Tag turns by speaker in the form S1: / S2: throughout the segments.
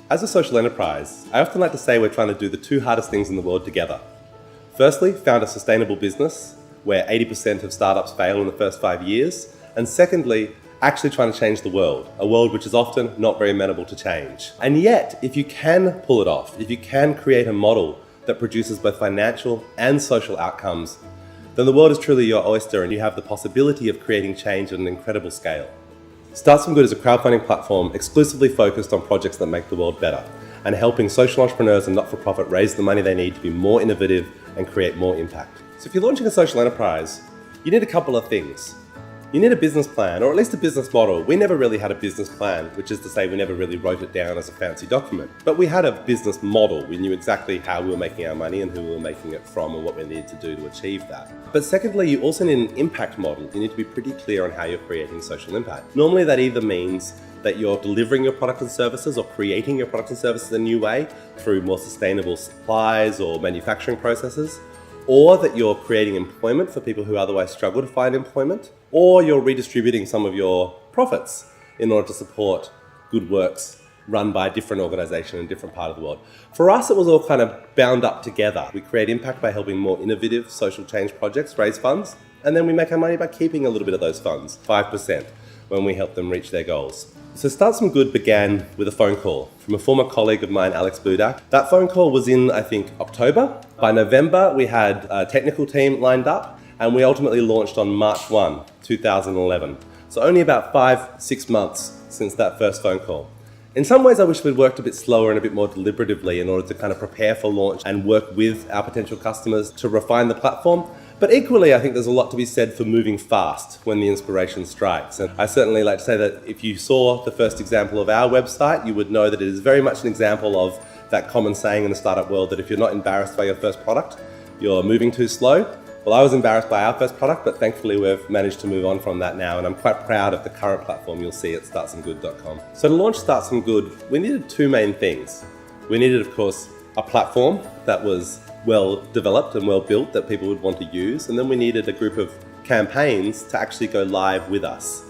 S1: As a social enterprise, I often like to say we're trying to do the two hardest things in the world together. Firstly, found a sustainable business where 80% of startups fail in the first 5 years. And secondly, actually trying to change the world, a world which is often not very amenable to change. And yet, if you can pull it off, if you can create a model that produces both financial and social outcomes, then the world is truly your oyster and you have the possibility of creating change at an incredible scale. Start Some Good is a crowdfunding platform exclusively focused on projects that make the world better and helping social entrepreneurs and not-for-profit raise the money they need to be more innovative and create more impact. So if you're launching a social enterprise, you need a couple of things. You need a business plan, or at least a business model. We never really had a business plan, which is to say we never really wrote it down as a fancy document. But we had a business model. We knew exactly how we were making our money and who we were making it from and what we needed to do to achieve that. But secondly, you also need an impact model. You need to be pretty clear on how you're creating social impact. Normally that either means that you're delivering your product and services or creating your product and services in a new way through more sustainable supplies or manufacturing processes, or that you're creating employment for people who otherwise struggle to find employment, or you're redistributing some of your profits in order to support good works run by a different organization in a different part of the world. For us, it was all kind of bound up together. We create impact by helping more innovative social change projects raise funds, and then we make our money by keeping a little bit of those funds, 5%, when we help them reach their goals. So Start Some Good began with a phone call from a former colleague of mine, Alex Budak. That phone call was in, I think, October. By November, we had a technical team lined up, and we ultimately launched on March 1, 2011. So only about 5-6 months since that first phone call. In some ways, I wish we'd worked a bit slower and a bit more deliberatively in order to kind of prepare for launch and work with our potential customers to refine the platform. But equally, I think there's a lot to be said for moving fast when the inspiration strikes. And I certainly like to say that if you saw the first example of our website, you would know that it is very much an example of that common saying in the startup world that if you're not embarrassed by your first product, you're moving too slow. Well, I was embarrassed by our first product, but thankfully we've managed to move on from that now, and I'm quite proud of the current platform you'll see at startsomegood.com. So to launch Start Some Good, we needed two main things. We needed, of course, a platform that was well developed and well built that people would want to use, and then we needed a group of campaigns to actually go live with us.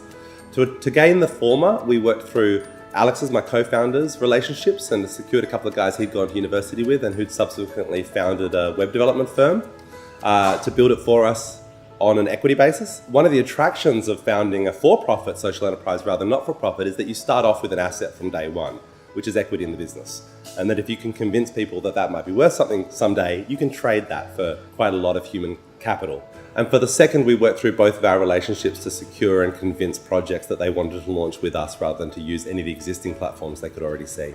S1: To gain the former, we worked through Alex's, my co-founder's, relationships and secured a couple of guys he'd gone to university with and who'd subsequently founded a web development firm to build it for us on an equity basis. One of the attractions of founding a for-profit social enterprise rather than not-for-profit is that you start off with an asset from day one, which is equity in the business. And that if you can convince people that that might be worth something someday, you can trade that for quite a lot of human capital. And for the second, we worked through both of our relationships to secure and convince projects that they wanted to launch with us rather than to use any of the existing platforms they could already see.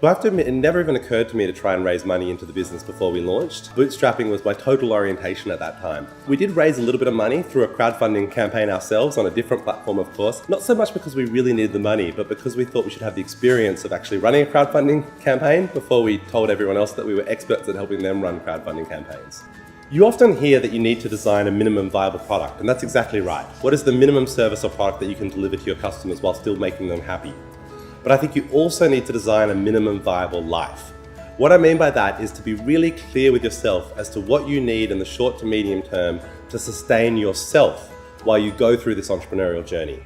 S1: I have to admit, it never even occurred to me to try and raise money into the business before we launched. Bootstrapping was my total orientation at that time. We did raise a little bit of money through a crowdfunding campaign ourselves on a different platform, of course. Not so much because we really needed the money, but because we thought we should have the experience of actually running a crowdfunding campaign before we told everyone else that we were experts at helping them run crowdfunding campaigns. You often hear that you need to design a minimum viable product, and that's exactly right. What is the minimum service or product that you can deliver to your customers while still making them happy? But I think you also need to design a minimum viable life. What I mean by that is to be really clear with yourself as to what you need in the short to medium term to sustain yourself while you go through this entrepreneurial journey.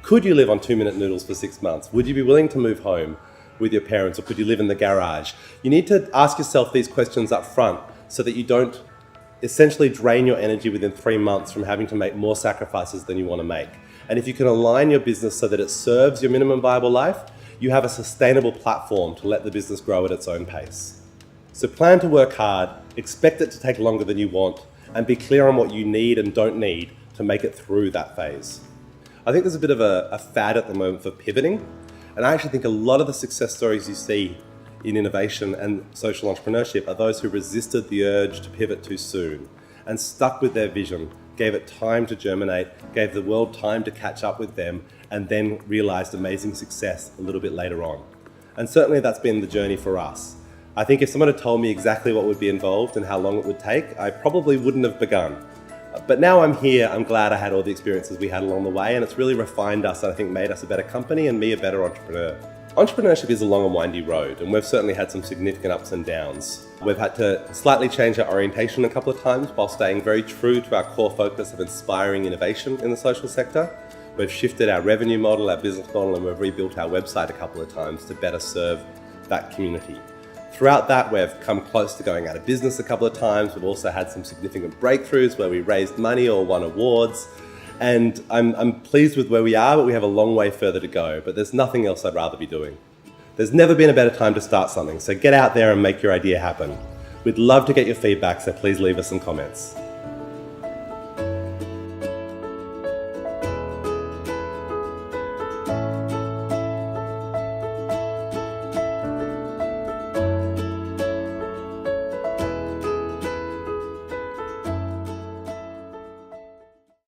S1: Could you live on 2-minute noodles for 6 months? Would you be willing to move home with your parents, or could you live in the garage? You need to ask yourself these questions up front so that you don't essentially drain your energy within 3 months from having to make more sacrifices than you want to make. And if you can align your business so that it serves your minimum viable life, you have a sustainable platform to let the business grow at its own pace. So plan to work hard, expect it to take longer than you want, and be clear on what you need and don't need to make it through that phase. I think there's a bit of a fad at the moment for pivoting, and I actually think a lot of the success stories you see in innovation and social entrepreneurship are those who resisted the urge to pivot too soon and stuck with their vision, gave it time to germinate, gave the world time to catch up with them, and then realized amazing success a little bit later on. And certainly that's been the journey for us. I think if someone had told me exactly what would be involved and how long it would take, I probably wouldn't have begun. But now I'm here, I'm glad I had all the experiences we had along the way, and it's really refined us and I think made us a better company and me a better entrepreneur. Entrepreneurship is a long and windy road, and we've certainly had some significant ups and downs. We've had to slightly change our orientation a couple of times while staying very true to our core focus of inspiring innovation in the social sector. We've shifted our revenue model, our business model, and we've rebuilt our website a couple of times to better serve that community. Throughout that, we've come close to going out of business a couple of times. We've also had some significant breakthroughs where we raised money or won awards. And I'm pleased with where we are, but we have a long way further to go. But there's nothing else I'd rather be doing. There's never been a better time to start something, so get out there and make your idea happen. We'd love to get your feedback, so please leave us some comments.